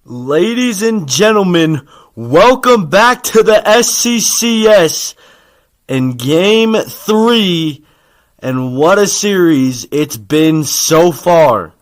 Ladies and gentlemen, welcome back to the SCCS in Game 3, and what a series it's been so far.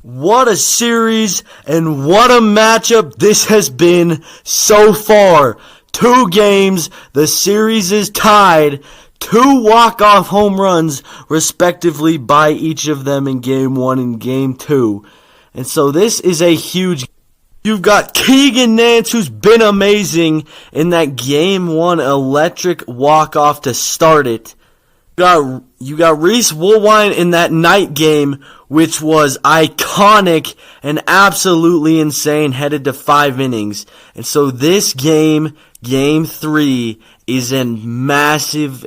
What a series and what a matchup this has been so far. 2 games, the series is tied. 2 walk-off home runs, respectively, by each of them in Game 1 and Game 2. And so this is a huge... You've got Keegan Nance, who's been amazing in that Game 1 electric walk-off to start it. You got Reese Woolwine in that night game, which was iconic and absolutely insane, headed to 5 innings. And so this game, Game 3, is a massive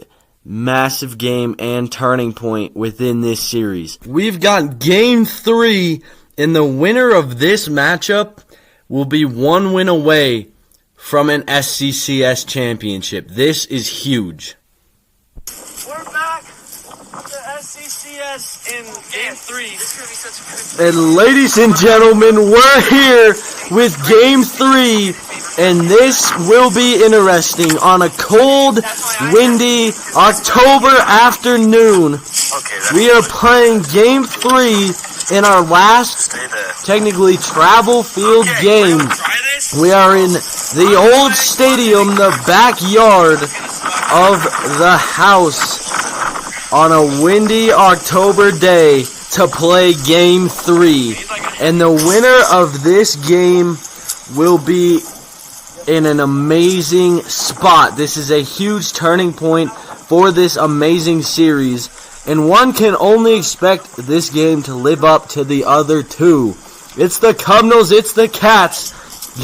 game and turning point within this series. We've got Game 3, and the winner of this matchup will be 1 win away from an SCCS championship. This is huge. We're back to SCCS in Game 3. And ladies and gentlemen, we're here with Game 3, and this will be interesting on a cold, windy October afternoon. We are playing Game 3 in our last, technically, travel field game. We are in the old stadium, the backyard of the house, on a windy October day to play Game 3. And the winner of this game will be in an amazing spot. This is a huge turning point for this amazing series, and one can only expect this game to live up to the other 2. It's the Cubinals, it's the Cats.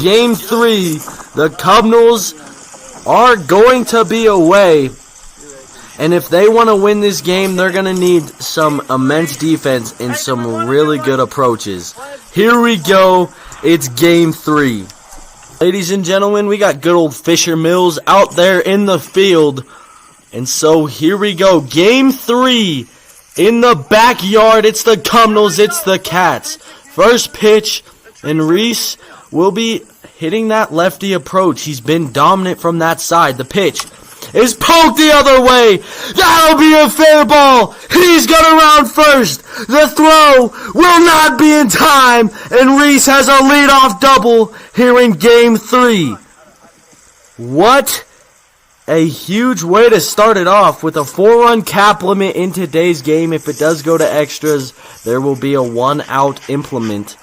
Game 3, the Cubinals are going to be away, and if they want to win this game, they're going to need some immense defense and some really good approaches. Here we go, it's Game 3. Ladies and gentlemen, we got good old Fisher Mills out there in the field. And so here we go, Game 3 in the backyard. It's the Cubinals, it's the Cats. First pitch, and Reese will be hitting that lefty approach. He's been dominant from that side. The pitch is poked the other way. That'll be a fair ball. He's got around first. The throw will not be in time, and Reese has a leadoff double here in Game 3. What a huge way to start it off with a 4-run cap limit in today's game. If it does go to extras, there will be a 1-out implement.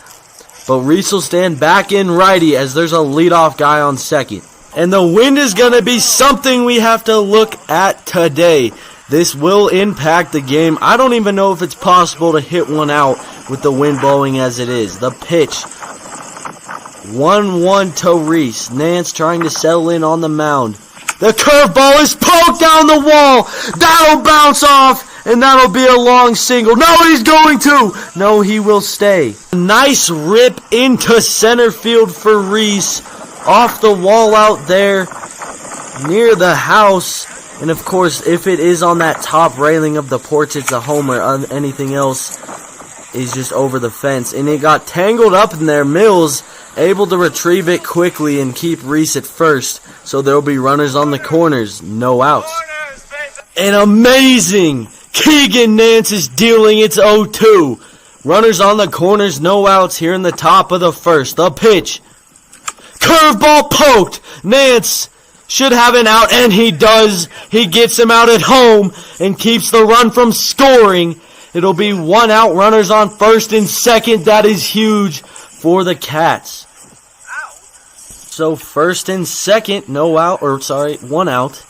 But Reese will stand back in righty as there's a leadoff guy on second. And the wind is going to be something we have to look at today. This will impact the game. I don't even know if it's possible to hit one out with the wind blowing as it is. The pitch. 1-1 to Reese. Nance trying to settle in on the mound. The curveball is poked down the wall. That'll bounce off, and that'll be a long single. No, he's going to. No, he will stay. Nice rip into center field for Reese. Off the wall out there near the house. And, of course, if it is on that top railing of the porch, it's a homer. Anything else is just over the fence. And it got tangled up in there. Mills able to retrieve it quickly and keep Reese at first. So there will be runners on the corners. No outs. An amazing Keegan Nance is dealing its 0-2. Runners on the corners, no outs here in the top of the first. The pitch. Curveball poked. Nance should have an out, and he does. He gets him out at home and keeps the run from scoring. It'll be 1 out. Runners on first and second. That is huge for the Cats. So first and second, 1 out.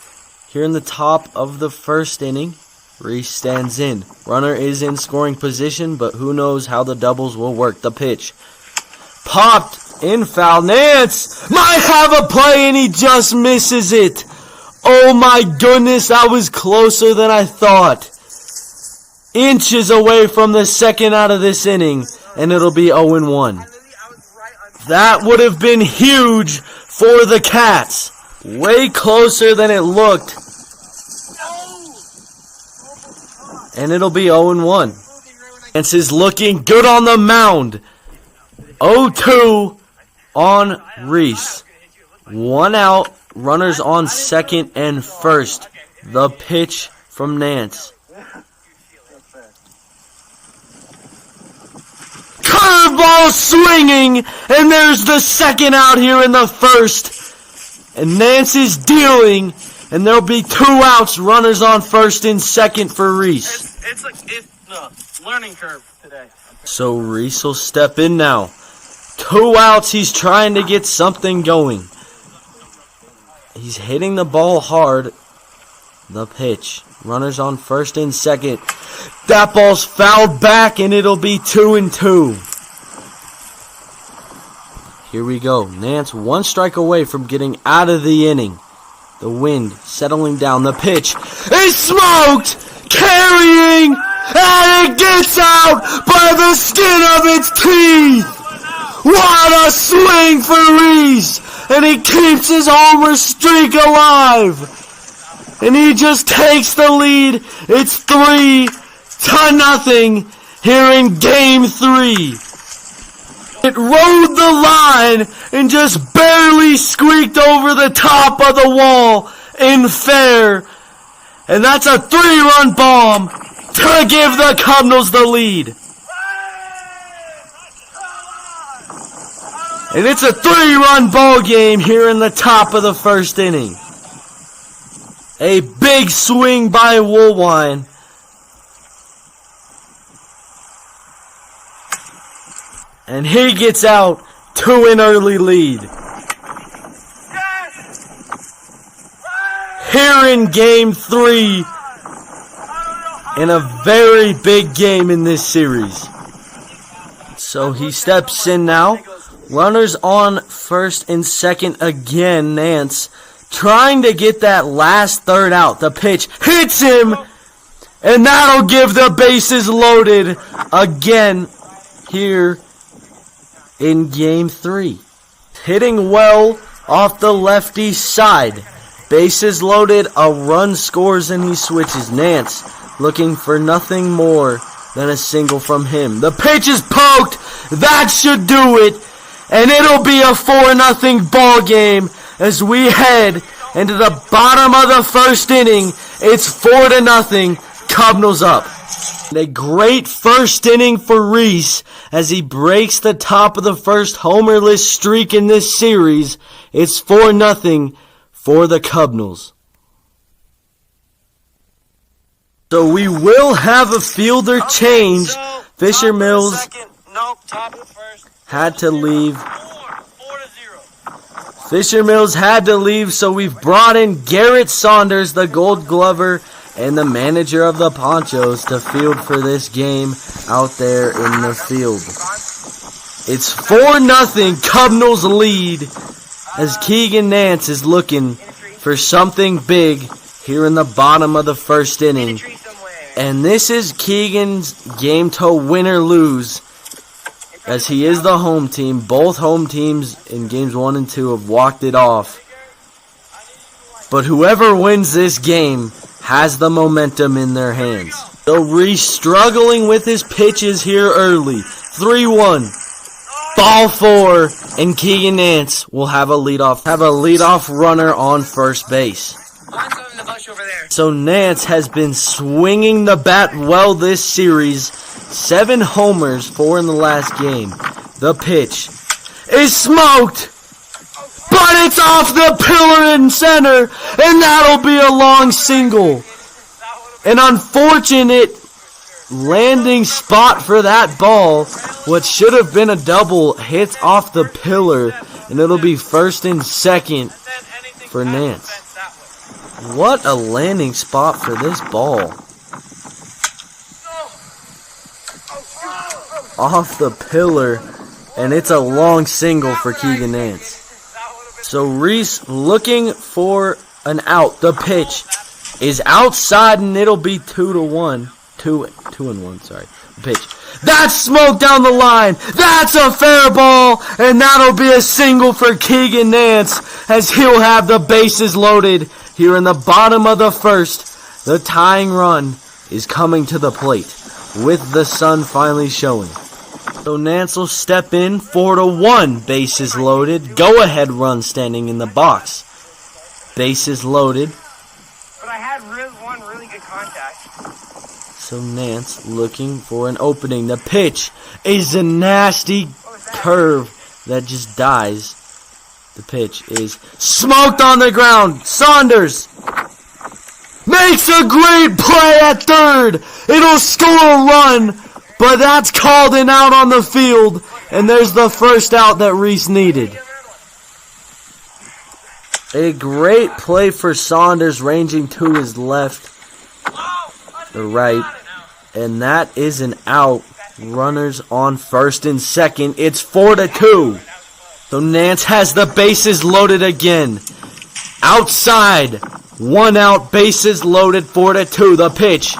Here in the top of the first inning. Reese stands in. Runner is in scoring position, but who knows how the doubles will work. The pitch. Popped in foul. Nance might have a play, and he just misses it. Oh my goodness, that was closer than I thought. Inches away from the second out of this inning, and it'll be 0-1. That would have been huge for the Cats. Way closer than it looked. And it'll be 0-1. Nance is looking good on the mound. 0-2 on Reese. 1 out. Runners on second and first. The pitch from Nance. Curveball swinging. And there's the second out here in the first. And Nance is dealing. And there'll be 2 outs, runners on first and second for Reese. It's the learning curve today. So Reese will step in now. 2 outs, he's trying to get something going. He's hitting the ball hard. The pitch. Runners on first and second. That ball's fouled back, and it'll be 2-2. Here we go. Nance 1 strike away from getting out of the inning. The wind settling down. The pitch is smoked, carrying, and it gets out by the skin of its teeth. What a swing for Reese, and he keeps his homer streak alive. And he just takes the lead. It's 3-0 here in Game 3. It rode the line and just barely squeaked over the top of the wall in fair. And that's a 3-run bomb to give the Cubinals the lead. And it's a 3-run ball game here in the top of the first inning. A big swing by Woolwine. And he gets out to an early lead. Here in Game 3, in a very big game in this series. So he steps in now. Runners on first and second again. Nance trying to get that last third out. The pitch hits him, and that'll give the bases loaded again here in Game 3. Hitting well off the lefty side. Bases loaded, a run scores, and he switches. Nance looking for nothing more than a single from him. The pitch is poked. That should do it. And it'll be a 4-0 ball game as we head into the bottom of the first inning. It's 4-0. Cubinals up. And a great first inning for Reese as he breaks the top of the first homerless streak in this series. It's 4-0 for the Cubinals. So we will have a fielder change. Fisher Mills had to leave. Fisher Mills had to leave, so we've brought in Garrett Saunders, the Gold Glover, and the manager of the Ponchos to field for this game out there in the field. It's 4-0 Cubinals lead as Keegan Nance is looking for something big here in the bottom of the first inning. And this is Keegan's game to win or lose, as he is the home team. Both home teams in games 1 and 2 have walked it off. But whoever wins this game has the momentum in their hands. So Reese struggling with his pitches here early. 3-1. Ball 4, and Keegan Nance will have a leadoff runner on first base. Watch over there. So Nance has been swinging the bat well this series. 7 homers, 4 in the last game. The pitch is smoked, but it's off the pillar in center, and that'll be a long single. An unfortunate landing spot for that ball. What should have been a double hits off the pillar, and it'll be first and second for Nance. What a landing spot for this ball. Off the pillar, and it's a long single for Keegan Nance. So Reese looking for an out. The pitch is outside, and it'll be 2-1. 2-1, sorry. The pitch. That's smoked down the line. That's a fair ball, and that'll be a single for Keegan Nance as he'll have the bases loaded here in the bottom of the first. The tying run is coming to the plate with the sun finally showing. So Nance will step in, 4-1, bases loaded. Go-ahead run standing in the box. Bases loaded. But I had one really good contact. So Nance looking for an opening. The pitch is a nasty curve that just dies. The pitch is smoked on the ground. Saunders makes a great play at third. It'll score a run, but that's called an out on the field, and there's the first out that Reese needed. A great play for Saunders, ranging to his left or right, and that is an out. Runners on first and second. It's 4-2. So Nance has the bases loaded again. Outside, 1 out, bases loaded, 4-2. The pitch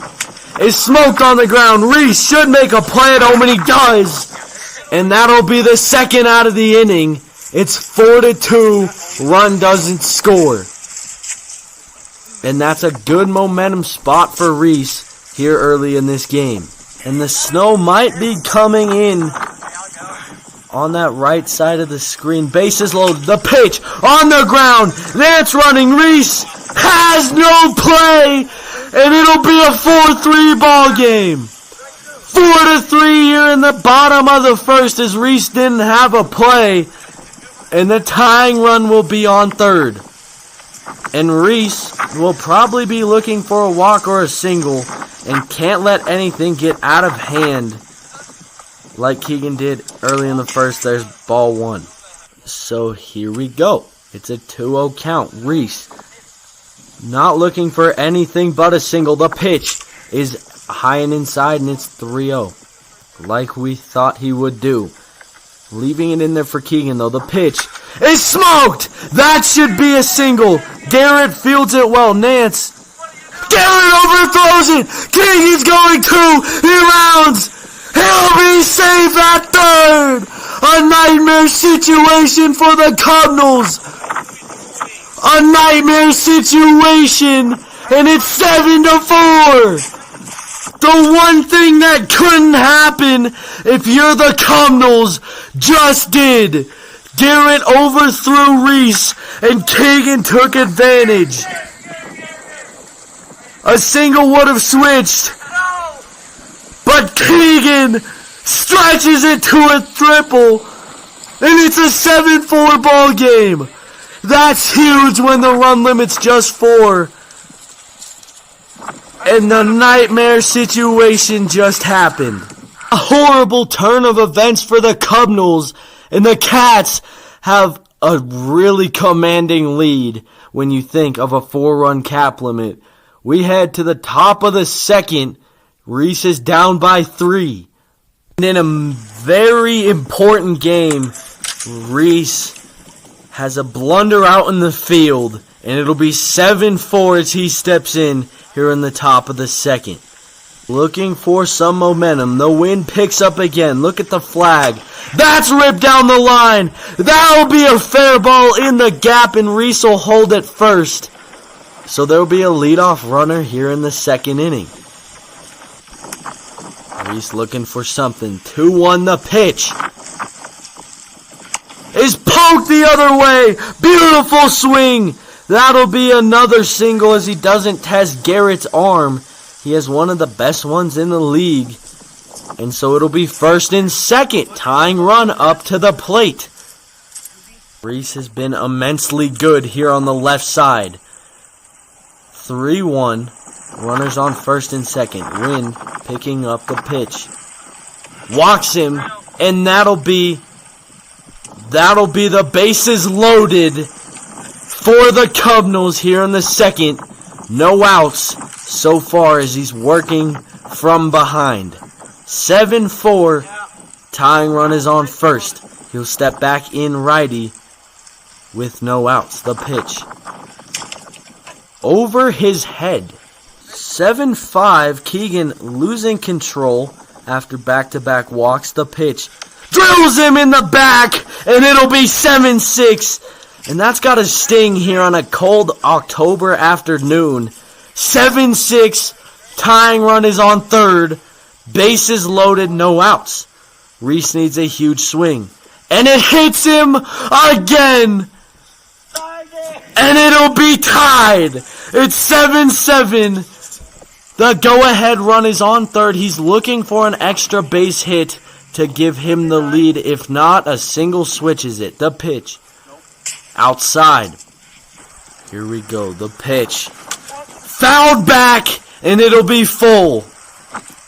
is smoked on the ground. Reese should make a play at home, and he does. And that'll be the second out of the inning. It's 4-2. Run doesn't score. And that's a good momentum spot for Reese here early in this game. And the snow might be coming in on that right side of the screen. Bases loaded. The pitch on the ground. Nance running. Reese has no play. And it'll be a 4-3 ball game. 4-3 here in the bottom of the first as Reese didn't have a play. And the tying run will be on third. And Reese will probably be looking for a walk or a single and can't let anything get out of hand like Keegan did early in the first. There's ball 1. So here we go. It's a 2-0 count. Reese not looking for anything but a single. The pitch is high and inside, and it's 3-0 like we thought he would do. Leaving it in there for Keegan, though. The pitch is smoked! That should be a single. Garrett fields it well. Nance. Garrett overthrows it! Keegan's going 2. He rounds. He'll be safe at third! A nightmare situation for the Cubinals. A nightmare situation, and it's 7-4. The one thing that couldn't happen if you're the Cubinals just did. Garrett overthrew Reese, and Keegan took advantage. A single would have switched, but Keegan stretches it to a triple, and it's a 7-4 ball game. That's huge when the run limit's just 4. And the nightmare situation just happened. A horrible turn of events for the Cubinals, and the Cats have a really commanding lead when you think of a 4-run cap limit. We head to the top of the second. Reese is down by 3. And in a very important game, Reese has a blunder out in the field, and it'll be 7-4 as he steps in here in the top of the second. Looking for some momentum. The wind picks up again. Look at the flag. That's ripped down the line. That'll be a fair ball in the gap, and Reese will hold it first. So there'll be a leadoff runner here in the second inning. Reese looking for something. 2-1 the pitch. Is poked the other way. Beautiful swing. That'll be another single as he doesn't test Garrett's arm. He has one of the best ones in the league. And so it'll be first and second. Tying run up to the plate. Reese has been immensely good here on the left side. 3-1. Runners on first and second. Wynn picking up the pitch. Walks him. And that'll be the bases loaded for the Cubinals here in the second. No outs so far as he's working from behind. 7-4. Tying run is on first. He'll step back in righty with no outs. The pitch. Over his head. 7-5. Keegan losing control after back-to-back walks. The pitch. Drills him in the back, and it'll be 7-6. And that's got to sting here on a cold October afternoon. 7-6. Tying run is on third. Bases loaded, no outs. Reese needs a huge swing. And it hits him again. And it'll be tied. It's 7-7. The go-ahead run is on third. He's looking for an extra base hit to give him the lead. If not, a single switches it. The pitch. Outside. Here we go. The pitch. Fouled back, and it'll be full.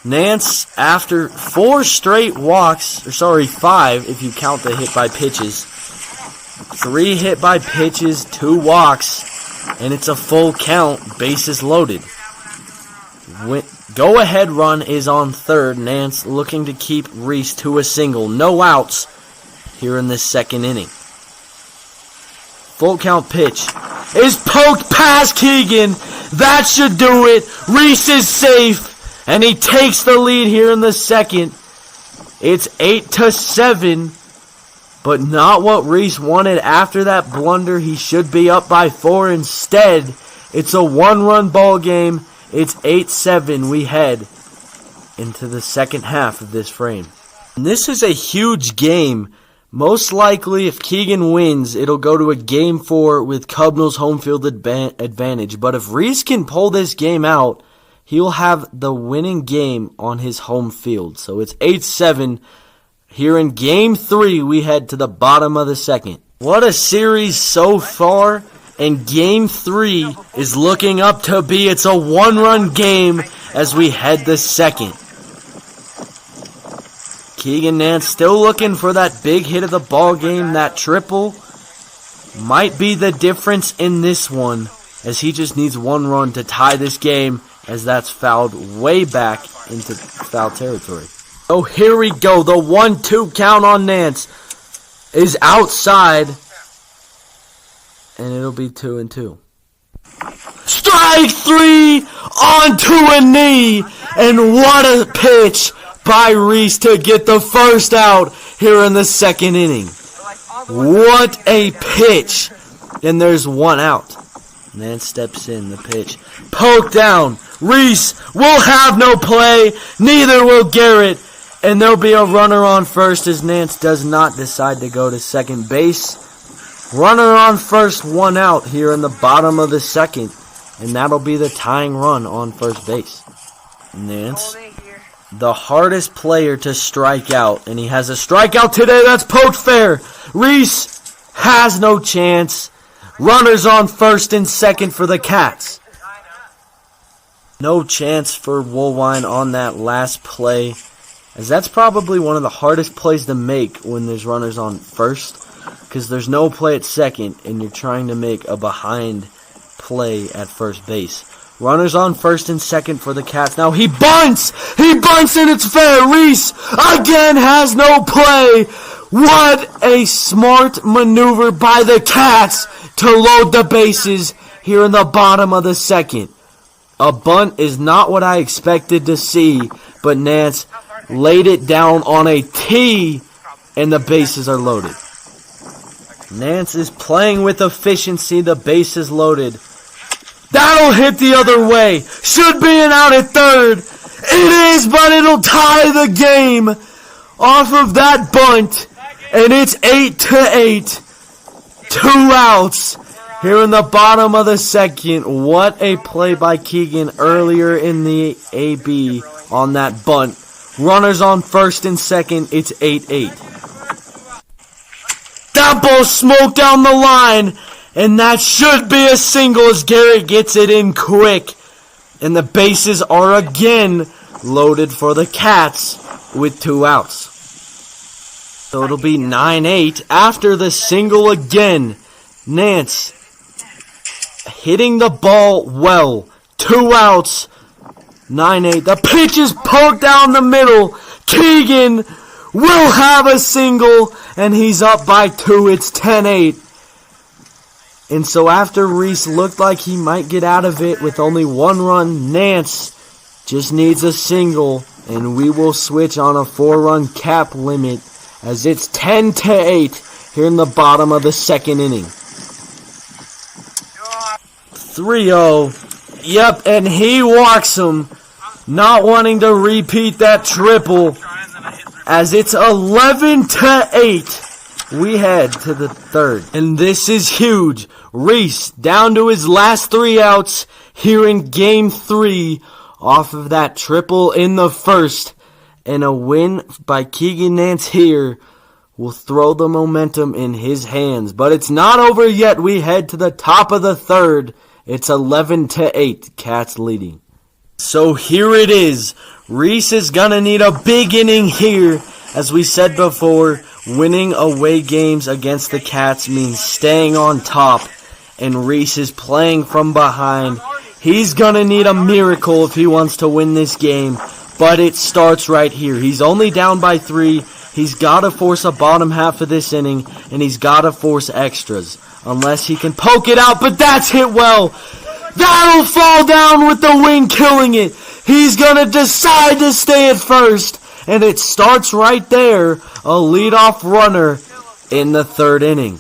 Nance, after 4 straight walks, 5 if you count the hit by pitches. 3 hit by pitches, 2 walks, and it's a full count. Bases loaded. Go-ahead run is on third. Nance looking to keep Reese to a single. No outs here in this second inning. Full count pitch is poked past Keegan. That should do it. Reese is safe, and he takes the lead here in the second. It's 8-7, but not what Reese wanted after that blunder. He should be up by 4 instead. It's a 1-run ball game. It's 8-7. We head into the second half of this frame. And this is a huge game. Most likely, if Keegan wins, it'll go to a Game 4 with Cubinals' home field advantage. But if Reese can pull this game out, he'll have the winning game on his home field. So it's 8-7. Here in Game 3, we head to the bottom of the second. What a series so far. And Game 3 is looking up to be, it's a 1-run game as we head the second. Keegan Nance still looking for that big hit of the ball game. That triple might be the difference in this one, as he just needs 1 run to tie this game, as that's fouled way back into foul territory. Oh, here we go. The 1-2 count on Nance is outside, and it'll be 2-2. Strike 3 onto a knee, and what a pitch by Reese to get the first out here in the second inning. What a pitch. And there's 1 out. Nance steps in. The pitch. Poked down. Reese will have no play. Neither will Garrett. And there'll be a runner on first as Nance does not decide to go to second base. Runner on first, 1 out here in the bottom of the second. And that'll be the tying run on first base. Nance, the hardest player to strike out, and he has a strikeout today. That's poked fair. Reese has no chance. Runners on first and second for the Cats. No chance for Woolwine on that last play, as that's probably one of the hardest plays to make when there's runners on first, because there's no play at second, and you're trying to make a behind play at first base. Runners on first and second for the Cats. Now he bunts! He bunts and it's fair! Reese again has no play! What a smart maneuver by the Cats to load the bases here in the bottom of the second. A bunt is not what I expected to see, but Nance laid it down on a tee and the bases are loaded. Nance is playing with efficiency. The bases loaded. That'll hit the other way. Should be an out at third. It is, but it'll tie the game off of that bunt. And it's 8-8. 2 outs. Here in the bottom of the second, what a play by Keegan earlier in the AB on that bunt. Runners on first and second, it's 8-8. That ball smoked down the line, and that should be a single as Garrett gets it in quick. And the bases are again loaded for the Cats with 2 outs. So it'll be 9-8 after the single again. Nance hitting the ball well. 2 outs. 9-8. The pitch is poked down the middle. Keegan will have a single, and he's up by 2. It's 10-8. And so after Reese looked like he might get out of it with only 1 run, Nance just needs a single, and we will switch on a 4-run cap limit as it's 10-8 here in the bottom of the second inning. 3-0. Yep, and he walks him, not wanting to repeat that triple, as it's 11-8. We head to the third, and this is huge. Reese down to his last 3 outs here in Game 3 off of that triple in the first, and a win by Keegan Nance here will throw the momentum in his hands. But it's not over yet. We head to the top of the third. It's 11-8, Cats leading. So here it is. Reese is gonna need a big inning here. As we said before, winning away games against the Cats means staying on top, and Reese is playing from behind. He's gonna need a miracle if he wants to win this game, but it starts right here. He's only down by 3. He's got to force a bottom half of this inning, and he's got to force extras, unless he can poke it out, but that's hit well. That'll fall down with the wind killing it. He's gonna decide to stay at first, and it starts right there, a leadoff runner in the third inning.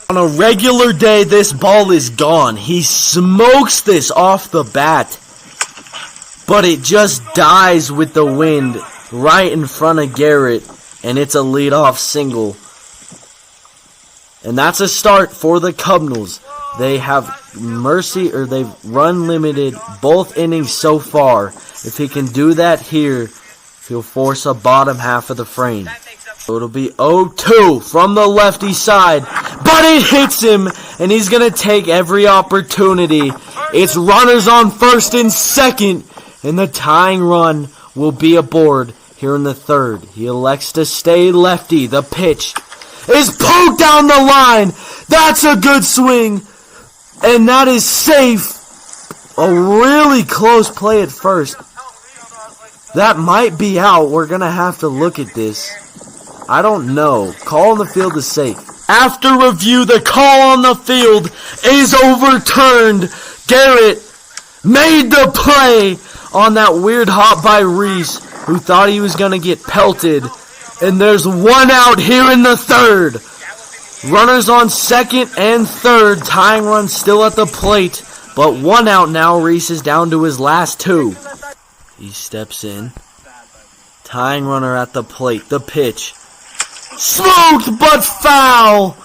On a regular day, this ball is gone. He smokes this off the bat, but it just dies with the wind right in front of Garrett, and it's a leadoff single. And that's a start for the Cubinals. They have they've run limited both innings so far. If he can do that here, he'll force a bottom half of the frame. So it'll be 0-2 from the lefty side, but it hits him, and he's going to take every opportunity. It's runners on first and second, and the tying run will be aboard here in the third. He elects to stay lefty. The pitch is poked down the line. That's a good swing, and that is safe. A really close play at first. That might be out. We're going to have to look at this. I don't know. Call on the field is safe. After review, the call on the field is overturned. Garrett made the play on that weird hop by Reese, who thought he was going to get pelted. And there's 1 out here in the third. Runners on second and third. Tying run still at the plate, but 1 out now. Reese is down to his last 2. He steps in. Tying runner at the plate. The pitch. Smoked but foul.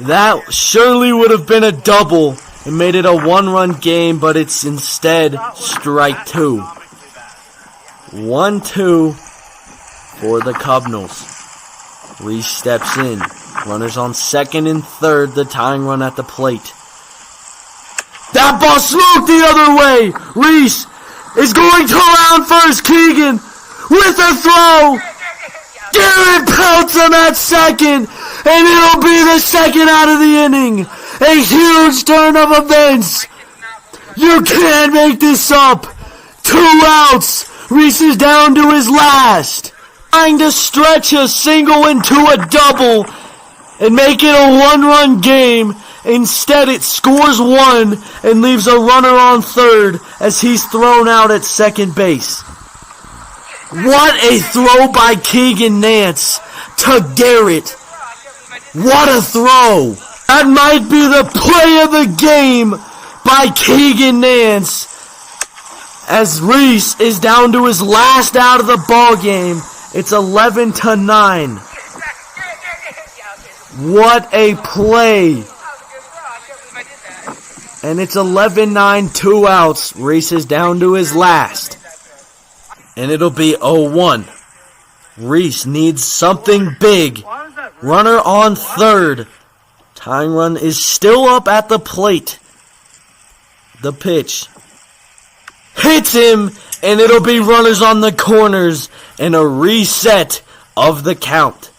That surely would have been a double and made it a 1-run game, but it's instead strike 2. 1-2 for the Cubinals. Reese steps in. Runners on second and third. The tying run at the plate. That ball smoked the other way. Reese is going to round first. Keegan with a throw. Garrett pelts him at second, and it'll be the second out of the inning. A huge turn of events. You can't make this up. 2 outs. Reese is down to his last. Trying to stretch a single into a double and make it a 1-run game. Instead, it scores 1 and leaves a runner on third as he's thrown out at second base. What a throw by Keegan Nance to Garrett. What a throw. That might be the play of the game by Keegan Nance, as Reese is down to his last out of the ball game. It's 11-9. What a play And it's 11-9, 2 outs. Reese is down to his last. And it'll be 0-1. Reese needs something big. Runner on third. Tying run is still up at the plate. The pitch. Hits him, and it'll be runners on the corners and a reset of the count.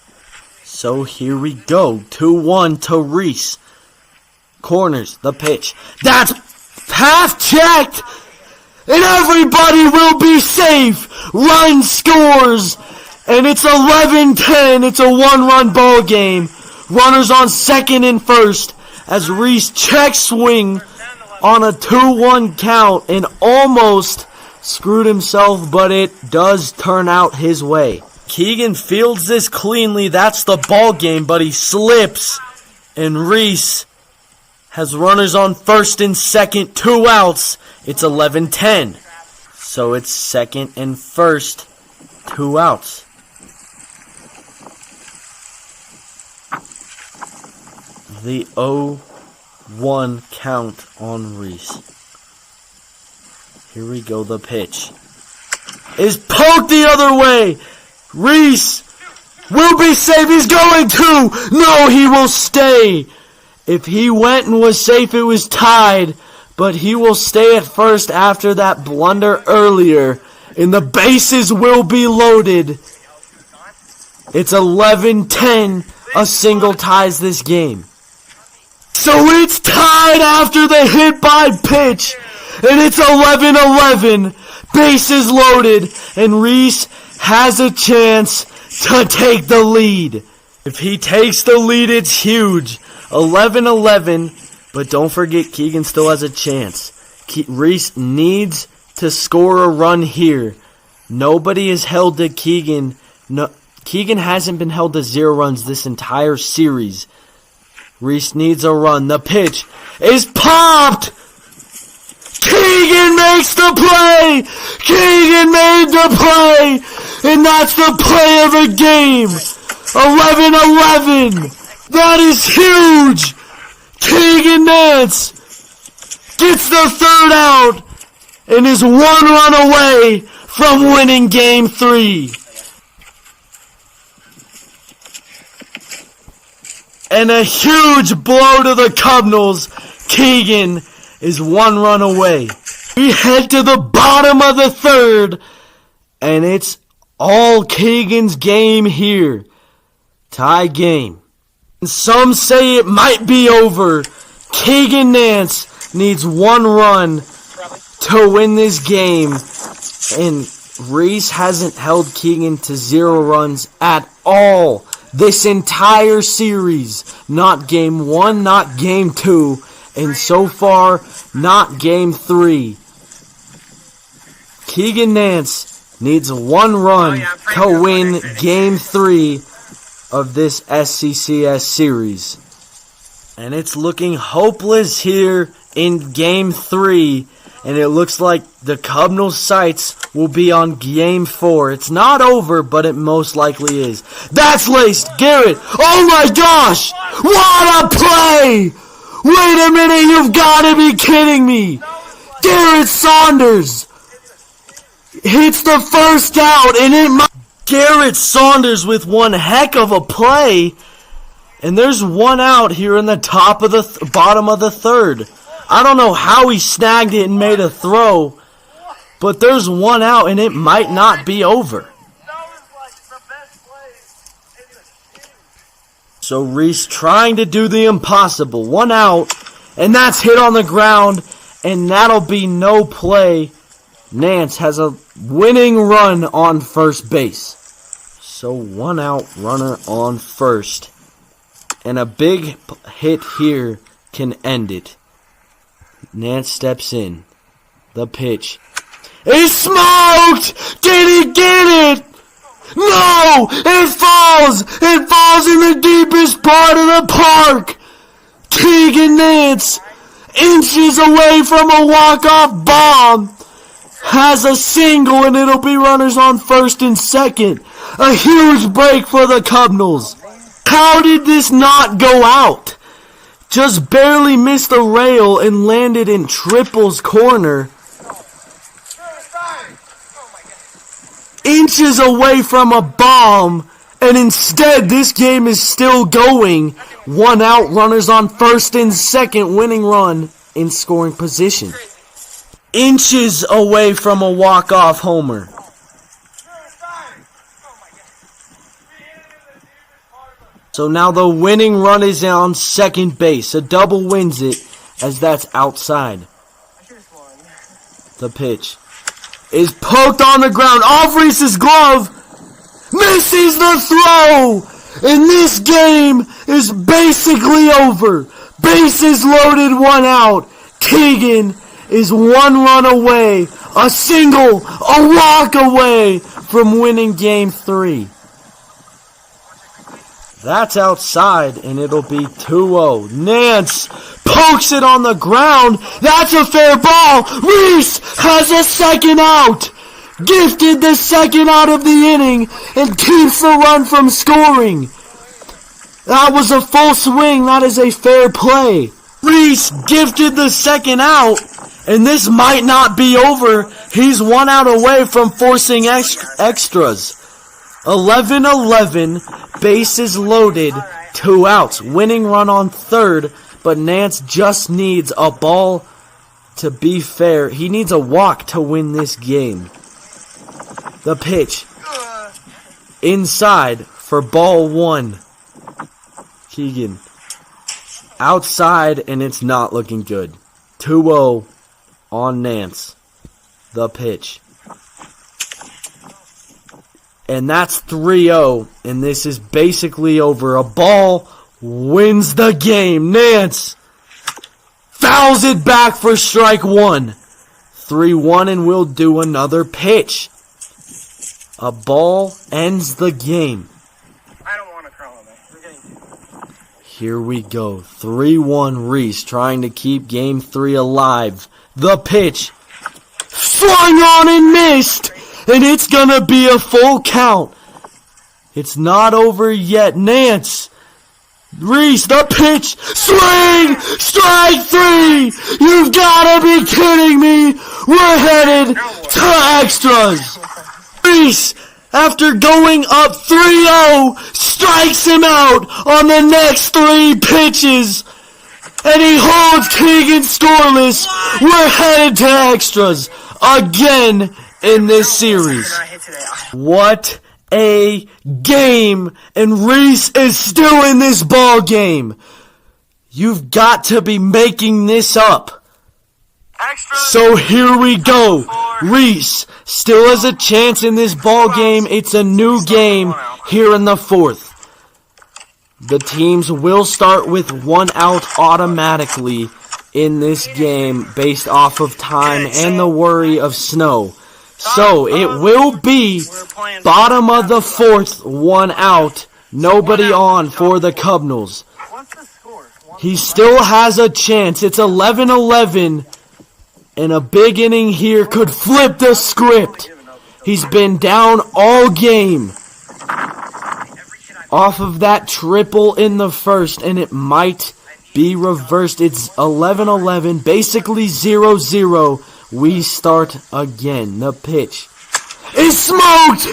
So here we go. 2-1 to Reese. Corners, the pitch. That's half checked, and everybody will be safe. Run scores, and it's 11-10. It's a 1-run ball game. Runners on second and first as Reese check swing on a 2-1 count and almost screwed himself, but it does turn out his way. Keegan fields this cleanly. That's the ball game, but he slips, and Reese has runners on first and second, 2 outs. It's 11-10. So it's second and first, 2 outs. The 0-1 count on Reese. Here we go, the pitch. Is poked the other way. Reese will be safe. He's going to. No, he will stay. If he went and was safe, it was tied. But he will stay at first after that blunder earlier. And the bases will be loaded. It's 11-10. A single ties this game. So it's tied after the hit by pitch. And it's 11-11. Bases loaded. And Reese has a chance to take the lead. If he takes the lead, it's huge. 11-11. But don't forget, Keegan still has a chance. Reese needs to score a run here. Nobody is held to Keegan. No, Keegan hasn't been held to 0 runs this entire series. Reese needs a run. The pitch is popped. Keegan makes the play. Keegan made the play. And that's the play of the game. 11-11. That is huge. Keegan Nance gets the 3rd out and is 1 run away from winning Game 3. And a huge blow to the Cubinals. Keegan is 1 run away. We head to the bottom of the 3rd, and it's all Keegan's game here. Tie game. And some say it might be over. Keegan Nance needs 1 run to win this game, and Reese hasn't held Keegan to 0 runs at all this entire series. Not game 1, not game 2, and so far, not game 3. Keegan Nance needs 1 run to win game 3 of this SCCS series. And it's looking hopeless here in game 3. And it looks like the Cubinals' sights will be on game 4. It's not over, but it most likely is. That's laced. Garrett. Oh my gosh. What a play. Wait a minute. You've got to be kidding me. Garrett Saunders hits the 1st out, and it might. Garrett Saunders with one heck of a play. And there's 1 out here in the top of the bottom of the 3rd. I don't know how he snagged it and made a throw, but there's 1 out, and it might not be over. So Reese trying to do the impossible. 1 out, and that's hit on the ground, and that'll be no play. Nance has a winning run on first base. So 1 out, runner on first. And a big hit here can end it. Nance steps in. The pitch. It's smoked! Did he get it? No! It falls! It falls in the deepest part of the park! Keegan Nance, inches away from a walk-off bomb, has a single, and it'll be runners on first and second. A huge break for the Cubinals. How did this not go out? just barely missed the rail and landed in Triple's corner. Inches away from a bomb, and instead this game is still going. 1 out, runners on first and second, winning run in scoring position. Inches away from a walk-off homer. So now the winning run is on second base. A double wins it, as that's outside. The pitch is poked on the ground. Off Reese's glove. Misses the throw. And this game is basically over. Bases loaded, 1 out. Keegan is 1 run away. A single, a walk away from winning game 3. That's outside, and it'll be 2-0. Nance pokes it on the ground. That's a fair ball. Reese has a second out. Gifted the second out of the inning and keeps the run from scoring. That was a full swing. That is a fair play. Reese gifted the second out, and this might not be over. He's 1 out away from forcing extras. 11-11, bases loaded, 2 outs. Winning run on third, but Nance just needs a ball to be fair. He needs a walk to win this game. The pitch. Inside for ball 1. Keegan. Outside, and it's not looking good. 2-0 on Nance. The pitch. And that's 3-0, and this is basically over. A ball wins the game. Nance fouls it back for strike 1. 3-1, and we'll do another pitch. A ball ends the game. I don't want to crawl on that. We're getting Here we go. 3-1 Reese trying to keep game 3 alive. The pitch. Swung on and missed. And it's going to be a full count. It's not over yet. Nance. Reese, the pitch. Swing. Strike 3. You've got to be kidding me. We're headed to extras. Reese, after going up 3-0, strikes him out on the next 3 pitches. And he holds Keegan scoreless. We're headed to extras again in this series. What a game. And Reese is still in this ball game. You've got to be making this up. So here we go. Reese still has a chance in this ball game. It's a new game here in the 4th. The teams will start with 1 out automatically in this game based off of time and the worry of snow. So it will be bottom of the 4th, 1 out, nobody on for the Cubinals. He still has a chance. It's 11-11, and a big inning here could flip the script. He's been down all game off of that triple in the first, and it might be reversed. It's 11-11, basically 0-0. We start again. The pitch is smoked,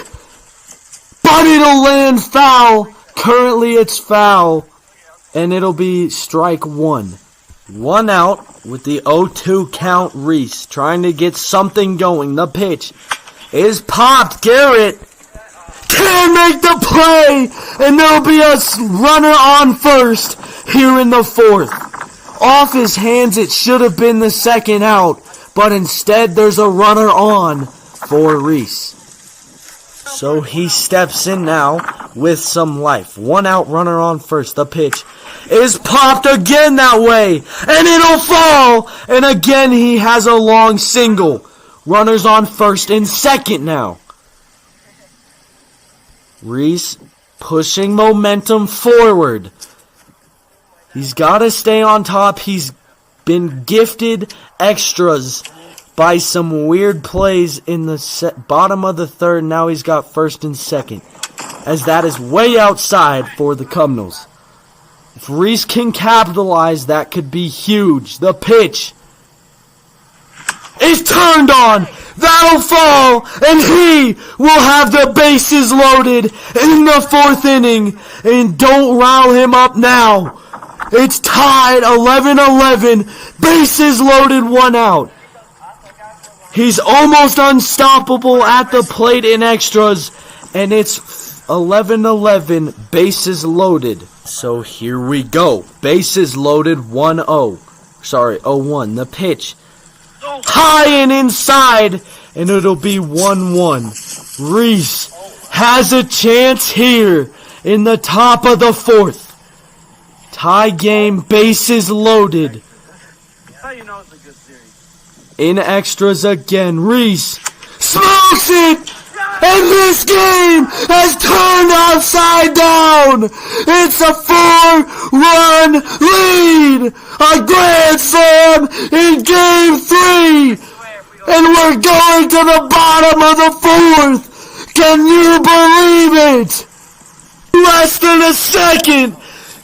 but it'll land foul. Currently it's foul, and it'll be strike 1. 1 out with the 0-2 count. Reese trying to get something going. The pitch is popped. Garrett can't make the play, and there'll be a runner on first here in the 4th. Off his hands, it should have been the second out, but instead there's a runner on for Reese. So he steps in now with some life. 1 out, runner on first. The pitch is popped again that way, and it'll fall, and again he has a long single. Runners on first and second now. Reese pushing momentum forward. He's got to stay on top. He's been gifted extras by some weird plays in the bottom of the 3rd. Now he's got first and second, as that is way outside for the Cubinals. If Reese can capitalize, that could be huge. The pitch is turned on. That'll fall, and he will have the bases loaded in the 4th inning. And don't rile him up now. It's tied 11-11. Bases loaded, 1 out. He's almost unstoppable at the plate in extras, and it's 11-11, bases loaded. So here we go. Bases loaded, 1-0. Sorry, 0-1. The pitch. High and inside, and it'll be 1-1. Reese has a chance here in the top of the 4th. Tie game, bases loaded. How you know it's a good series? In extras again, Reese smokes it! And this game has turned upside down! It's a 4-run lead! A grand slam in Game 3! And we're going to the bottom of the 4th! Can you believe it? Less than a second!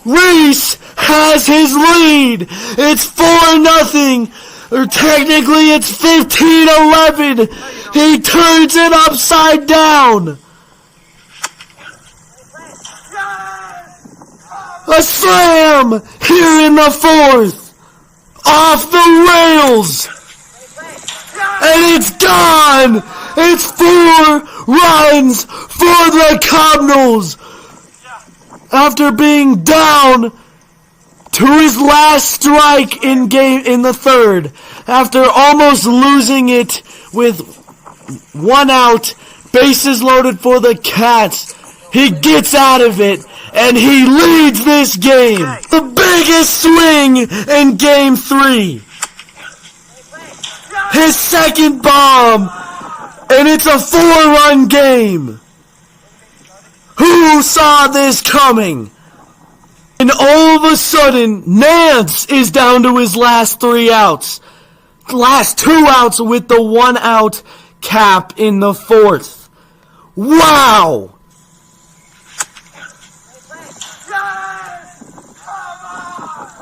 Reese has his lead! It's 4-0! Or technically it's 15-11. He turns it upside down. A slam here in the 4th. Off the rails. And it's gone. It's 4 runs for the Cubinals. After being down to his last strike in the 3rd, after almost losing it with 1 out, bases loaded for the Cats, he gets out of it, and he leads this game. The biggest swing in Game 3. His second bomb, and it's a 4-run game. Who saw this coming? And all of a sudden, Nance is down to his last 3 outs. Last 2 outs with the 1 out cap in the 4th. Wow!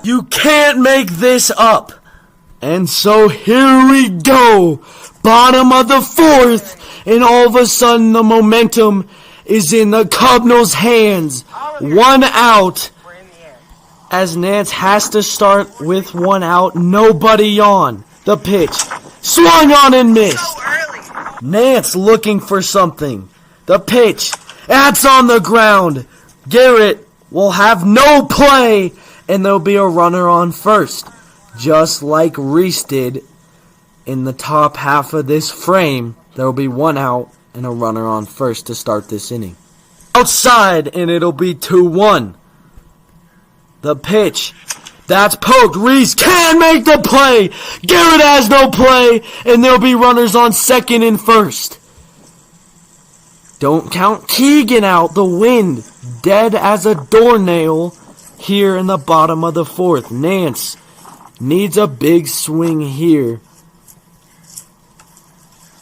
You can't make this up. And so here we go. Bottom of the 4th. And all of a sudden, the momentum is in the Cubinals' hands. 1 out. As Nance has to start with 1 out, nobody on. The pitch, swung on and missed. Nance looking for something. The pitch, that's on the ground. Garrett will have no play, and there'll be a runner on first. Just like Reese did in the top half of this frame, there'll be 1 out and a runner on first to start this inning. Outside, and it'll be 2-1. The pitch. That's poked. Reese can make the play. Garrett has no play. And there'll be runners on second and first. Don't count Keegan out. The wind. Dead as a doornail here in the bottom of the 4th. Nance needs a big swing here.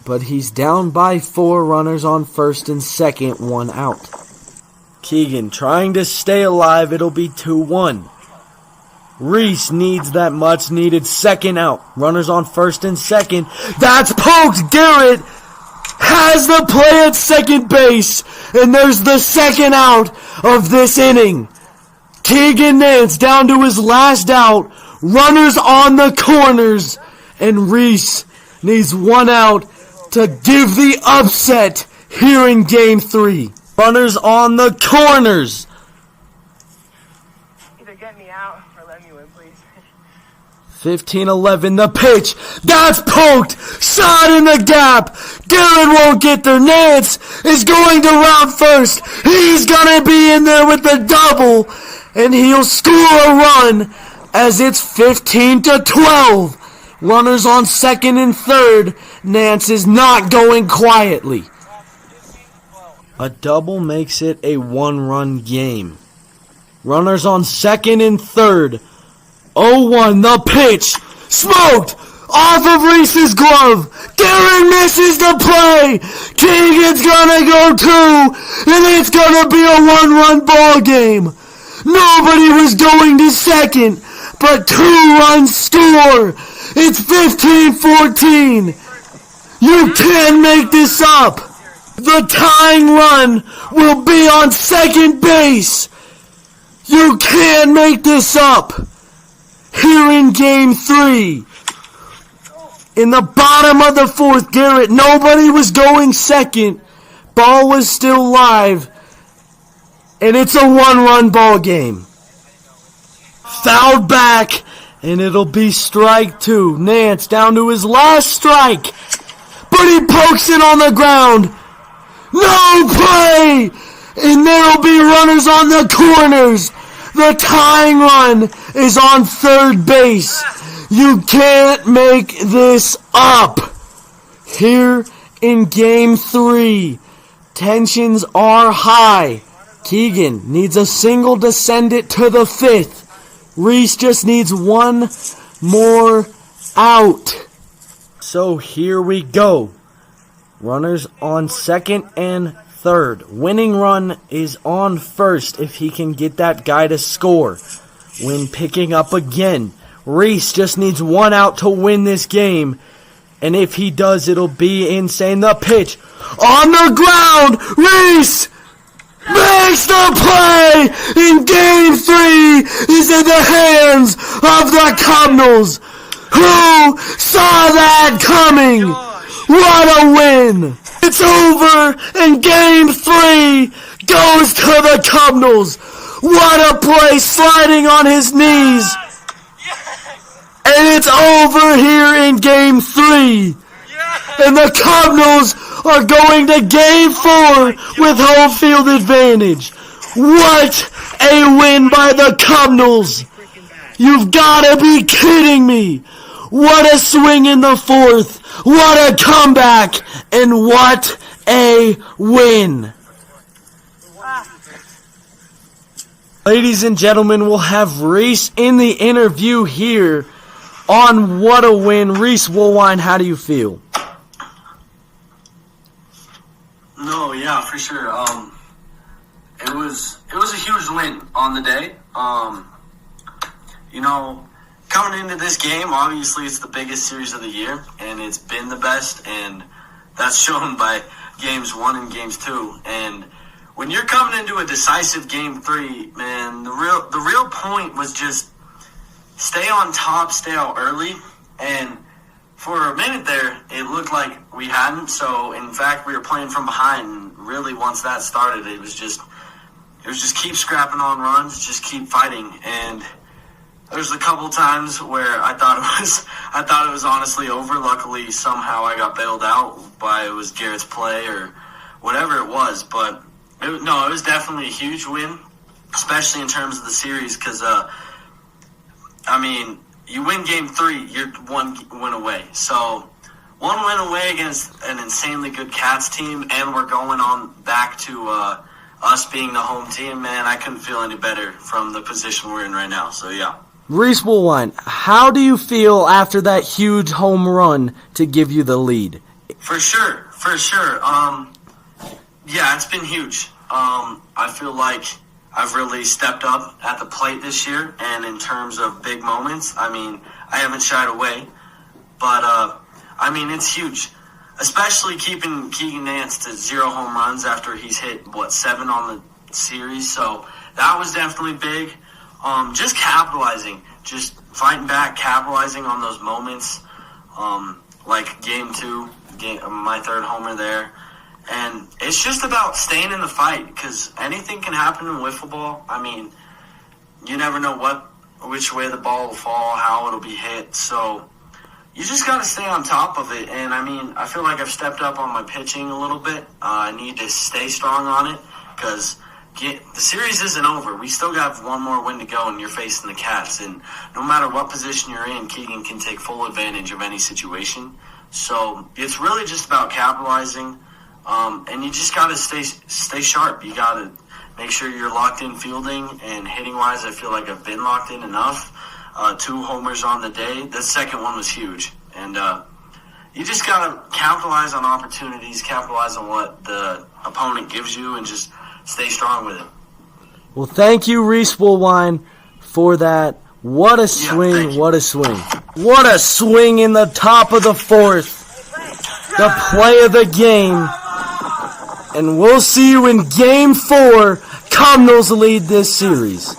But he's down by 4 runners on first and second. 1 out. Keegan trying to stay alive. It'll be 2-1. Reese needs that much needed second out. Runners on first and second. That's poked. Garrett has the play at second base. And there's the second out of this inning. Keegan Nance down to his last out. Runners on the corners. And Reese needs 1 out to give the upset here in Game 3. Runners on the corners. Either get me out or let me win, please. 15-11, the pitch. That's poked. Shot in the gap. Garrett won't get there. Nance is going to round first. He's going to be in there with the double. And he'll score a run as it's 15-12. Runners on second and third. Nance is not going quietly. A double makes it a 1-run game. Runners on second and third. 0-1, the pitch. Smoked! Off of Reese's glove. Garrett misses the play. Keegan's gonna go 2. And it's gonna be a 1-run ball game. Nobody was going to second, but 2 runs score. It's 15-14. You can't make this up. The tying run will be on second base. You can't make this up. Here in Game 3. In the bottom of the 4th, Garrett, nobody was going second. Ball was still live. And it's a 1-run ball game. Fouled back, and it'll be strike 2. Nance down to his last strike. But he pokes it on the ground. No play! And there'll be runners on the corners. The tying run is on third base. You can't make this up. Here in Game 3, tensions are high. Keegan needs a single to send it to the 5th. Reese just needs one more out. So here we go. Runners on second and third. Winning run is on first if he can get that guy to score. When picking up again, Reese just needs one out to win this game. And if he does, it'll be insane. The pitch on the ground. Reese makes the play. In Game 3 is in the hands of the Cubinals. Who saw that coming? What a win! It's over, and Game 3 goes to the Cubinals. What a play, sliding on his knees. And it's over here in Game 3. And the Cubinals are going to Game 4 with home field advantage. What a win by the Cubinals. You've got to be kidding me. What a swing in the 4th. What a comeback. And what a win. Ladies and gentlemen, we'll have Reese in the interview here on What a Win. Reese Woolwine, how do you feel? No, yeah, for sure. It was a huge win on the day. Coming into this game, obviously it's the biggest series of the year, and it's been the best, and that's shown by Games 1 and Games 2. And when you're coming into a decisive Game 3, man, the real point was just stay on top, stay out early, and for a minute there, it looked like we hadn't. So, in fact, we were playing from behind, and really once that started, it was just keep scrapping on runs, just keep fighting. And there's a couple times where I thought it was honestly over. Luckily, somehow I got bailed out by it was Garrett's play or whatever it was. But it was definitely a huge win, especially in terms of the series, because you win Game 3, you're one win away. So one win away against an insanely good Cats team, and we're going on back to us being the home team. Man, I couldn't feel any better from the position we're in right now. So yeah. Reese Woolwine, how do you feel after that huge home run to give you the lead? For sure. Yeah, it's been huge. I feel like I've really stepped up at the plate this year, and in terms of big moments, I haven't shied away. But, it's huge, especially keeping Keegan Nance to 0 home runs after he's hit, 7 on the series. So that was definitely big. Just capitalizing, just fighting back, capitalizing on those moments, like Game 2, my 3rd homer there. And it's just about staying in the fight, because anything can happen in wiffle ball. You never know which way the ball will fall, how it'll be hit. So you just got to stay on top of it. And, I feel like I've stepped up on my pitching a little bit. I need to stay strong on it, because the series isn't over. We still got one more win to go, and you're facing the Cats. And no matter what position you're in, Keegan can take full advantage of any situation. So it's really just about capitalizing. And you just got to stay sharp. You got to make sure you're locked in fielding, and hitting-wise, I feel like I've been locked in enough. 2 homers on the day. The second one was huge. And you just got to capitalize on opportunities, capitalize on what the opponent gives you, and just stay strong with it. Well, thank you, Reese Woolwine, for that. What a swing, what a swing. What a swing in the top of the fourth. The play of the game. And we'll see you in Game 4. Cubinals lead this series.